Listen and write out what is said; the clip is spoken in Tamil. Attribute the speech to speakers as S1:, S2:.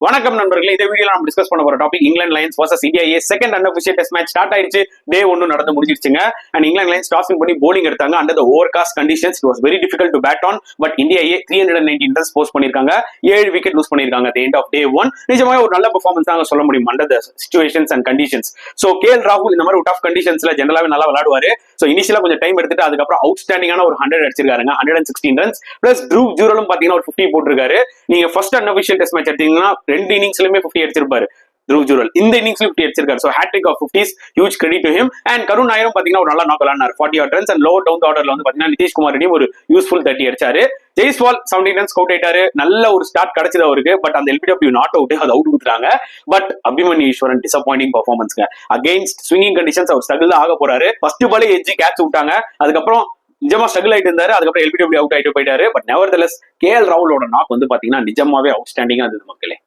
S1: வணக்கம் நண்பர்களே, இந்த வீடியோல நம்ம டிஸ்கஸ் பண்ண போற topic England Lions versus India A second unofficial test match start ஆயிடுச்சு. டே 1 நடந்து முடிஞ்சிருச்சுங்க. அண்ட் இங்கிலாந்து லைன்ஸ் டாஸ் பண்ணி bowling எடுத்தாங்க. Under the overcast conditions it was very difficult to bat on. But India A 319 runs post பண்ணிருக்காங்க. 7 விக்கெட் லூஸ் பண்ணிருக்காங்க at the end of day 1. நிஜமாவே ஒரு நல்ல பெர்ஃபார்மன்ஸ் தான் சொல்ல முடியும் under the situations and conditions. So KL ராகுல் இந்த மாதிரி டஃப் கண்டிஷன்ஸ்ல ஜெனரலாவே நல்லா விளையாடுவாரு. சோ இனிஷியலா கொஞ்சம் டைம் எடுத்துட்டு அதுக்கப்புறம் அவுட்ஸ்டாண்டிங்கான ஒரு 100 அடிச்சிருக்காருங்க. 116 ரன்ஸ் பிளஸ் த்ரூவ் ஜூரலும் பாத்தீங்கன்னா ஒரு 50 போட்டிருக்காரு. நீங்க ஃபர்ஸ்ட் அன்அஃபிஷியல் டெஸ்ட் மேட்ச் எடுத்தீங்கன்னா ரெண்டு இன்னிங்ஸ்லயுமே 50 அடிச்சிருப்பாரு த்ரூவ் ஜூரல். இந்த இன்னிங்ஸ்ல 50 அடிச்சிருக்காரு. So hat-trick of 50s, huge credit to him. And Karun நாயரும் பாத்தீங்கன்னா ஒரு நல்ல நாக் விளையாடுனாரு. 40 ரன்ஸ் அண்ட் லோவர் டவுன் ஆர்டர்ல வந்து பாத்தீங்கன்னா நிதிஷ்குமார் ரெட்டியும் ஒரு யூஸ்ஃபுல் 30 அடிச்சாரு. ஜெய்ஸ்வால் 17 ரன்ஸ் அவுட் ஆயிட்டாரு. நல்ல ஒரு ஸ்டார்ட் கிடைச்சது அவருக்கு. பட் அந்த எல்பிடபிள்யூ நாட் அவுட், அது அவுட் கொடுத்தாங்க. பட் அபிமன்யு ஈஸ்வரன் டிசப்பாயிண்டிங் பர்ஃபார்மன்ஸ்ங்க. அகைன்ஸ்ட் ஸ்விங்கிங் கண்டிஷன்ஸ் அவர் ஸ்ட்ரகிள் ஆக போறாரு. ஃபர்ஸ்ட் பாலே எட்ஜி கேட்ச் விட்டாங்க. அதுக்கப்புறம் நிஜமா ஸ்ட்ரகிள் ஆயிட்டு இருந்தாரு. அதுக்கப்புறம் எல்பிடபிள்யூ அவுட் ஆயிட்டு போயிட்டாரு. பட் நெவர்தலெஸ் கேஎல் ராகுலோட நாக் வந்து பாத்தீங்கன்னா நிஜமாவே அவுட்ஸ்டாண்டிங்கா இருந்தது மக்களே.